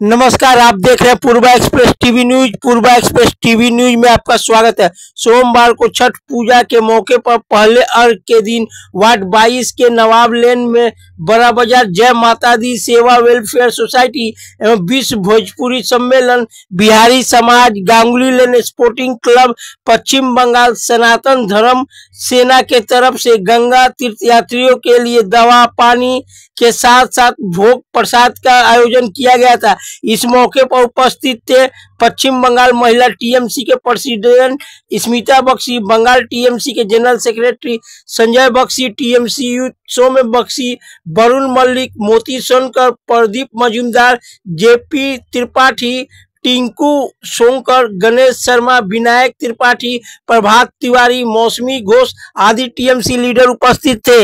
नमस्कार, आप देख रहे हैं पूर्वा एक्सप्रेस टीवी न्यूज। पूर्वा एक्सप्रेस टीवी न्यूज में आपका स्वागत है। सोमवार को छठ पूजा के मौके पर पहले अर्घ के दिन वार्ड 22 के नवाब लेन में बड़ा बाजार जय माता दी सेवा वेलफेयर सोसाइटी एवं विश्व भोजपुरी सम्मेलन, बिहारी समाज, गांगुली लेन स्पोर्टिंग क्लब, पश्चिम बंगाल सनातन धर्म सेना के तरफ से गंगा तीर्थयात्रियों के लिए दवा पानी के साथ साथ भोग प्रसाद का आयोजन किया गया था। इस मौके पर उपस्थित थे पश्चिम बंगाल महिला टीएमसी के प्रेसिडेंट स्मिता बख्शी, बंगाल टीएमसी के general secretary Sanjay Bakshi, TMC youth Saumya Bakshi, Varun Mallick, Moti Sonkar, Pradip Majumdar, JP Tripathi, Tinku Sonkar, Ganesh Sharma, Vinayak Tripathi, Prabhat Tiwari, Mousumi Ghosh आदि टीएमसी लीडर उपस्थित थे।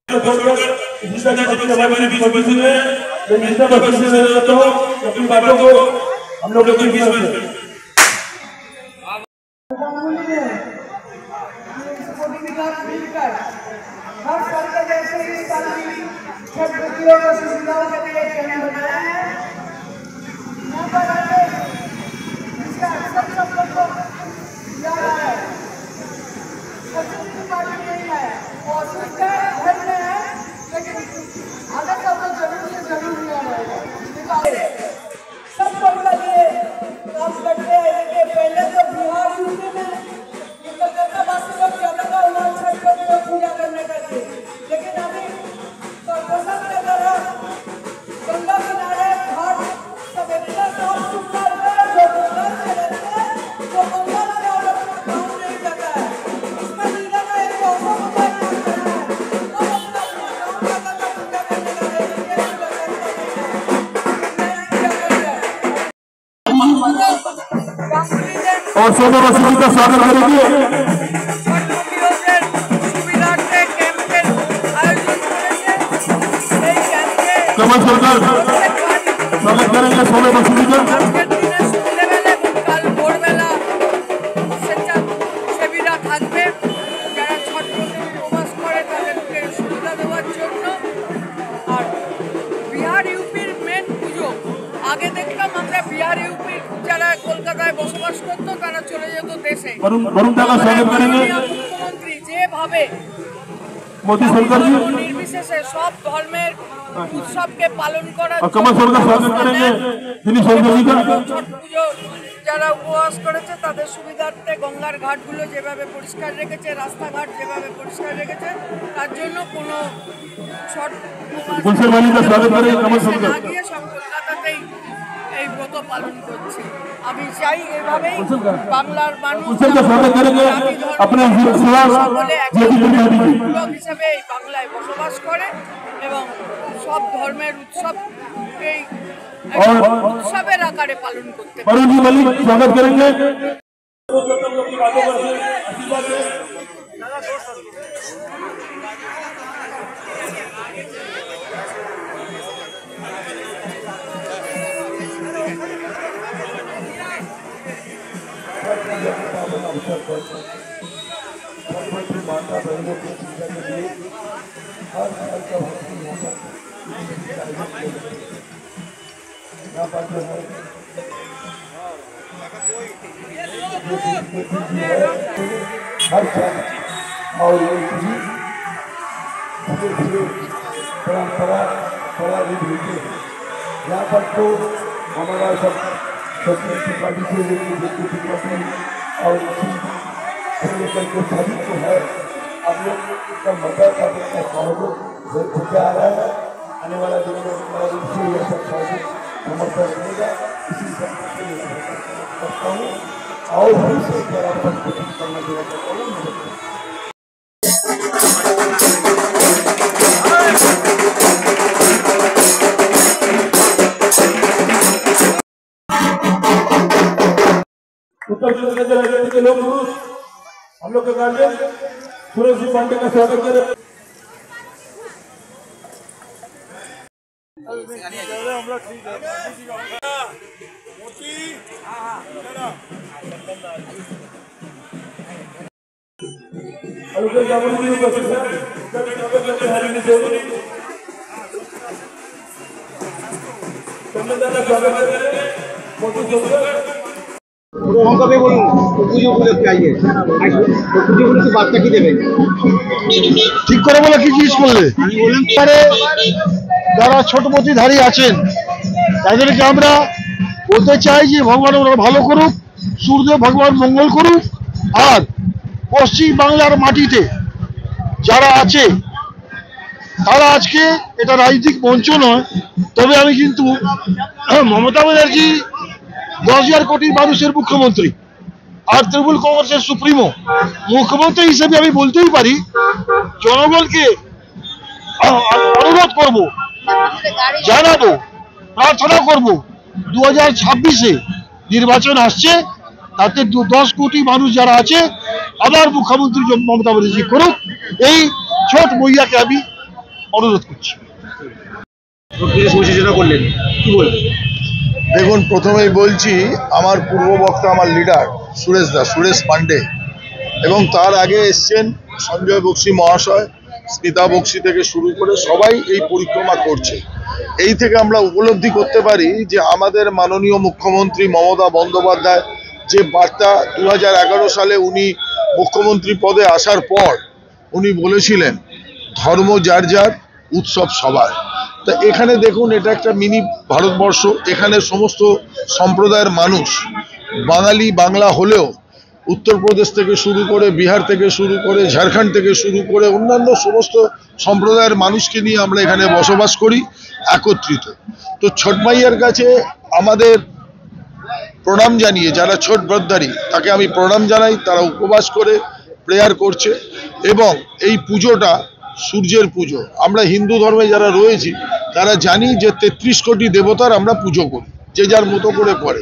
हम लोग हर साल के जैसे इस साल भी छठ बच्चियों को सुविधाओं के लिए कैंप बनाया है। यहाँ पर आके इसका सब लोग को जा रहा है। सबसे पार्टी नहीं है और उसका घर में है, लेकिन अगर सब लोग जरूर से जरूर लिया रहेगा। सब लोग के लिए काम करते हैं। देखिए पहले तो बिहार यूपी में कलकत्ता वासी लोग ज्यादा का हुआ छठ को पूजा करने का लिए, लेकिन अभी कोसा के तरह गंगा किनारे घाट सब इतना साफ सुथरा है, जो गंगा से रहते हैं वो गंगा से और अपना काम नहीं करता है। इसमें लीडर का एक औसत होता है और अपना काम करता है पूजा करने का और सोमो बसुरी का स्वागत करेंगे। कमल सरकार स्वागत करेंगे सोमो बसुरी का। থাকবে যারা ছট উপবাস করে তাদেরকে সুবিধা দেওয়ার জন্য। আর বিহার ইউপির মেন পুজো আগে দেখলাম আমরা বিহার ইউপির যারা কলকাতায় বসবাস করতো তারা চলে যেত দেশে। মুখ্যমন্ত্রী যেভাবে मोदी सरकार जी निर्विशेषे सब धर्मेर उत्सवके पालन करा कमल सरकार स्वागत करेंगे। छठ पुजो যারা উপবাস করেছে তাদের সুবিধার্থে গঙ্গার ঘাটগুলো যেভাবে পরিষ্কার রেখেছে, রাস্তাঘাট যেভাবে পরিষ্কার রেখেছে, তার জন্য কোনো ছট গিয়ে সব কলকাতাতেই এই ব্রত পালন করছে। আমি চাই এভাবেই বাংলার মানুষ হিসেবে এই বাংলায় বসবাস করে এবং সব ধর্মের উৎসবকেই उत्सवेर आकारे पालन करते हैं। स्वागत करेंगे। माता बहनों की पूजा के लिए हर साल का यहाँ पर जो है हर साल और ये भी धीरे धीरे परंपरा बड़ा भी भेजे। यहाँ पर तो हमारा सब सभी पार्टी से लेकर और लेकर के सभी को है आप लोग का मदद का सहयोग आ रहा है। आने वाला दिनों में यह सब सहयोग समर्थन रहेगा। इसी करता हूँ और हमसे कोशिश करना चाहता हूँ। उत्तर प्रदेश के लोग हम लोग के गार्जियन सुरेश जी पांडे का स्वागत करें। সংক্ষেপে বলুন পুজো উপলক্ষে আজকে পুজো উপলক্ষে বার্তা কি দেবেন? ঠিক করে বলে কি জিজ্ঞেস করলে? আমি বললাম যারা ছোটপতিধারী আছেন তাদেরকে আমরা বলতে চাই যে ভগবান ওরা ভালো করুক, সূর্য ভগবান মঙ্গল করুক। আর পশ্চিম বাংলার মাটিতে যারা আছে তারা আজকে এটা রাজনৈতিক মঞ্চ নয়, তবে আমি কিন্তু মমতা ব্যানার্জি 10,000 কোটি মানুষের মুখ্যমন্ত্রী আর তৃণমূল কংগ্রেসের সুপ্রিমো মুখ্যমন্ত্রী হিসেবে আমি বলতেই পারি জনগণকে অনুরোধ করব, জানাবো, প্রার্থনা করব 2026-এ নির্বাচন আসছে, তাতে 10 কোটি মানুষ যারা আছে আবার মুখ্যমন্ত্রী মমতা ব্যানার্জি করুক, এই ছোট বইয়াকে আমি অনুরোধ করছি। সূচনা করলেন, কি বলবেন? দেখুন, প্রথমেই বলছি আমার পূর্ববক্তা আমার লিডার সুরেশ পান্ডে এবং তার আগে এসছেন সঞ্জয় বক্সি মহাশয়, স্মিতা বক্সি থেকে শুরু করে সবাই এই পরিক্রমা করছে। এই থেকে আমরা উপলব্ধি করতে পারি যে আমাদের মাননীয় মুখ্যমন্ত্রী মমতা বন্দ্যোপাধ্যায় যে বার্তা 2011 সালে উনি মুখ্যমন্ত্রী পদে আসার পর উনি বলেছিলেন ধর্ম যার যার, উৎসব সবার। তা এখানে দেখুন, এটা একটা মিনি ভারতবর্ষ, এখানে সমস্ত সম্প্রদায়ের মানুষ, বাঙালি বাংলা হলেও উত্তরপ্রদেশ থেকে শুরু করে, বিহার থেকে শুরু করে, ঝাড়খণ্ড থেকে শুরু করে অন্যান্য সমস্ত সম্প্রদায়ের মানুষকে নিয়ে আমরা এখানে বসবাস করি একত্রিত। তো ছট মাইয়ার কাছে আমাদের প্রণাম জানিয়ে, যারা ছোট ব্রতধারী তাকে আমি প্রণাম জানাই, তারা উপবাস করে প্রেয়ার করছে এবং এই পুজোটা সূর্যের পুজো। আমরা হিন্দু ধর্মে যারা রয়েছি তারা জানি যে 33 কোটি দেবতার আমরা পুজো করি, যে যার মতো করে করে।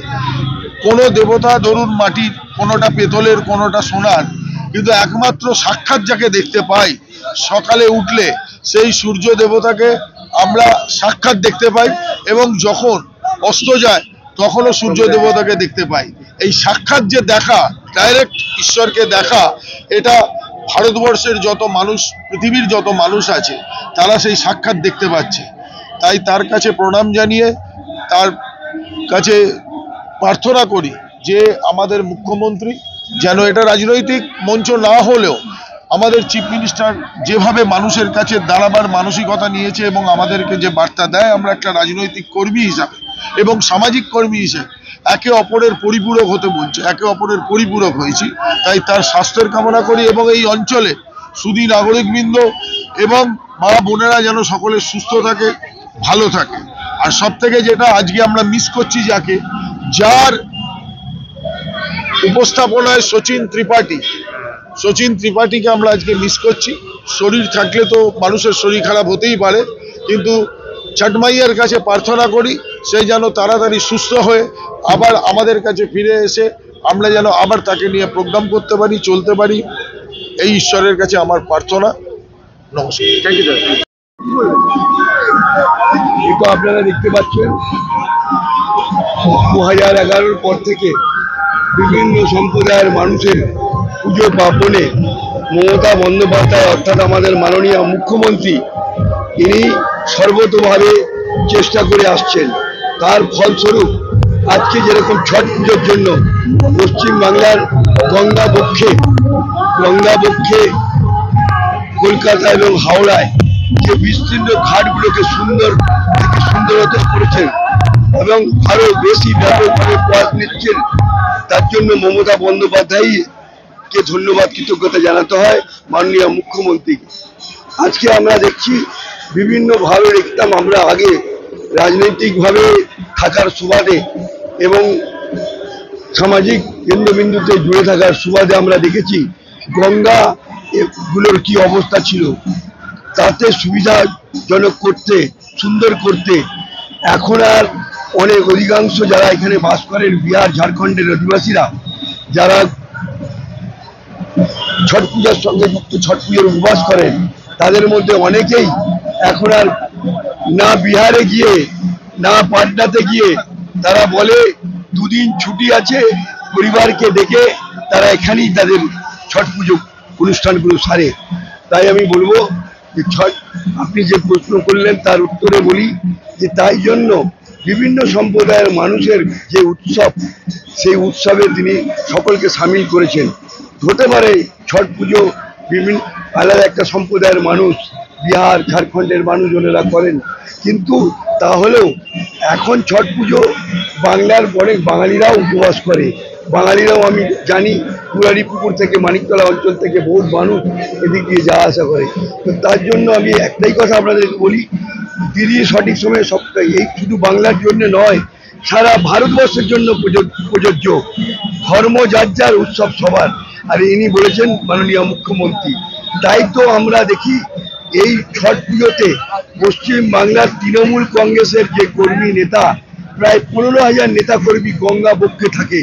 কোনো দেবতা ধরুন মাটির, কোনোটা পেতলের, কোনোটা সোনার, কিন্তু একমাত্র সাক্ষাৎ যাকে দেখতে পাই সকালে উঠলে সেই সূর্য দেবতাকে আমরা সাক্ষাৎ দেখতে পাই এবং যখন অস্ত যায় তখনও সূর্য দেবতাকে দেখতে পাই। এই সাক্ষাৎ যে দেখা, ডাইরেক্ট ঈশ্বরকে দেখা, এটা ভারতবর্ষের যত মানুষ, পৃথিবীর যত মানুষ আছে তারা সেই সাক্ষাৎ দেখতে পাচ্ছে। তাই তার কাছে প্রণাম জানিয়ে তার কাছে প্রার্থনা করি যে আমাদের মুখ্যমন্ত্রী যেন, এটা রাজনৈতিক মঞ্চ না হলেও আমাদের চিফ মিনিস্টার যেভাবে মানুষের কাছে দাঁড়াবার মানসিকতা নিয়েছে এবং আমাদেরকে যে বার্তা দেয়, আমরা একটা রাজনৈতিক কর্মী হিসাবে এবং সামাজিক কর্মী হিসেবে একে অপরের পরিপূরক হতে বলছে, একে অপরের পরিপূরক হয়েছি। তাই তার স্বাস্থ্যের কামনা করি এবং এই অঞ্চলে সুধী নাগরিকবৃন্দ এবং মা বোনেরা যেন সকলে সুস্থ থাকে, ভালো থাকে। আর সব থেকে যেটা আজকে আমরা মিস করছি, যার উপস্থাপনায় সচিন ত্রিপাঠীকে আমরা আজকে মিস করছি। শরীর থাকলে তো মানুষের শরীর খারাপ হতেই পারে, কিন্তু ছট মাইয়ার কাছে প্রার্থনা করি সে যেন তাড়াতাড়ি সুস্থ হয়ে আবার আমাদের কাছে ফিরে এসে আমরা যেন আবার তাকে নিয়ে প্রোগ্রাম করতে পারি, চলতে পারি। এই ঈশ্বরের কাছে আমার প্রার্থনা। নমস্কার। এটা আপনারা দেখতে পাচ্ছেন 2011-র পর থেকে বিভিন্ন সম্প্রদায়ের মানুষের পুজো পার্বণে মমতা বন্দ্যোপাধ্যায় অর্থাৎ আমাদের মাননীয় মুখ্যমন্ত্রী তিনি সর্বতোভাবে চেষ্টা করে আসছেন। তার ফলস্বরূপ আজকে যেরকম ছট পুজোর জন্য পশ্চিমবাংলার গঙ্গা বক্ষে কলকাতা এবং হাওড়ায় যে বিস্তীর্ণ ঘাটগুলোকে সুন্দরতা করেছেন এবং আরো বেশি ব্যাপকভাবে প্রয়াস নিচ্ছেন, তার জন্য মমতা বন্দ্যোপাধ্যায়কে ধন্যবাদ, কৃতজ্ঞতা জানাতে হয় মাননীয় মুখ্যমন্ত্রীকে। আজকে আমরা দেখছি বিভিন্নভাবে দেখতাম আমরা আগে রাজনৈতিকভাবে থাকার সুবাদে এবং সামাজিক কেন্দ্রবিন্দুতে জুড়ে থাকার সুবাদে আমরা দেখেছি গঙ্গা গুলোর কি অবস্থা ছিল, তাতে সুবিধাজনক করতে, সুন্দর করতে এখন আর অনেক অধিকাংশ যারা এখানে বাস করেন বিহার ঝাড়খণ্ডের অধিবাসীরা, যারা ছট পূজার সঙ্গে যুক্ত, ছট পুজোর উপবাস করেন, তাদের মধ্যে অনেকেই এখন আর না বিহারে গিয়ে না পাটনাতে গিয়ে, তারা বলে 2 দিন ছুটি আছে, পরিবারকে ডেকে তারা এখানেই তাদের ছট পুজো অনুষ্ঠানগুলো সারে। তাই আমি বলবো যে আপনি যে প্রশ্ন করলেন তার উত্তরে বলি যে তাই জন্য বিভিন্ন সম্প্রদায়ের মানুষের যে উৎসব, সেই উৎসবে তিনি সকলকে সামিল করেছেন। হতে পারে ছট পুজো বিভিন্ন আলাদা একটা সম্প্রদায়ের মানুষ, বিহার ঝাড়খণ্ডের মানুষজনেরা করেন, কিন্তু তাহলেও এখন ছট পুজো বাংলার অনেক বাঙালিরাও উপবাস করে। বাঙালিরাও আমি জানি পুরারিপুকুর থেকে মানিকতলা অঞ্চল থেকে বহু মানুষ এদিক দিয়ে যাওয়া আসা করে। তো তার জন্য আমি একটাই কথা আপনাদের বলি, দিদি সঠিক সময়ে সবটাই, এই শুধু বাংলার জন্য নয়, সারা ভারতবর্ষের জন্য প্রযোজ্য। ধর্ম যার যার, উৎসব সবার। আর ইনি বলেছেন মাননীয় মুখ্যমন্ত্রী, তাই তো আমরা দেখি এই ছট পুজোতে পশ্চিম বাংলার তৃণমূল কংগ্রেসের যে কর্মী নেতা, প্রায় 15,000 নেতা কর্মী গঙ্গা বক্ষে থাকে।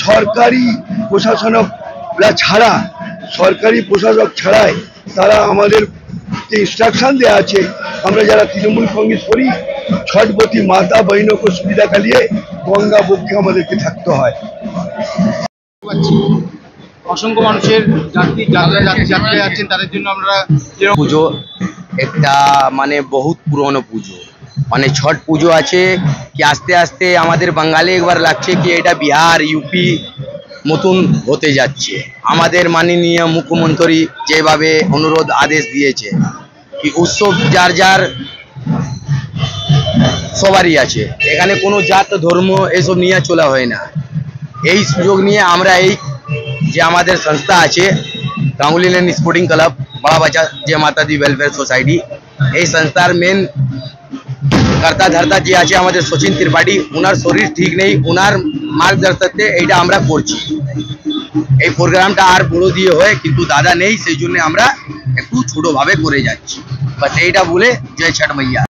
সরকারি প্রশাসনকরা ছাড়া, সরকারি প্রশাসক ছাড়াই তারা আমাদের যে ইনস্ট্রাকশন দেওয়া আছে, আমরা যারা তৃণমূল কংগ্রেস করি, ছটবতী মাতা বহিনক সুবিধা কালিয়ে গঙ্গা বক্ষে আমাদেরকে থাকতে হয়। অসংখ্য মানুষের যাত্রী যাচ্ছেন, তাদের জন্য আমরা পুজো একটা মানে বহুত পুরনো পুজো, মানে ছট পুজো আছে কি আস্তে আস্তে আমাদের বাঙালি একবার লাগছে কি এটা বিহার ইউপি মতন হতে যাচ্ছে। আমাদের মাননীয় মুখ্যমন্ত্রী যেভাবে অনুরোধ আদেশ দিয়েছে কি উৎসব যার যার সবারই আছে, এখানে কোনো জাত ধর্ম এসব নিয়ে চলা হয় না। এই সুযোগ নিয়ে আমরা এই যে আমাদের সংস্থা আছে গাঙ্গুলি লেন স্পোর্টিং ক্লাব बड़ा बच्चा जय माता दी वेलफेयर सोसाइटी, এই সংস্থার মেন কর্তা ধর্তা যে আছে আমাদের সচিন ত্রিপাঠী, ওনার শরীর ঠিক নেই, ওনার মার্গদর্শনে এইটা আমরা করছি। এই প্রোগ্রামটা আর বড় দিয়ে হয় কিন্তু দাদা নেই, সেই জন্য আমরা একটু ছোটভাবে করে যাচ্ছি। বাস এইটা বলে জয় ছট মাইয়া।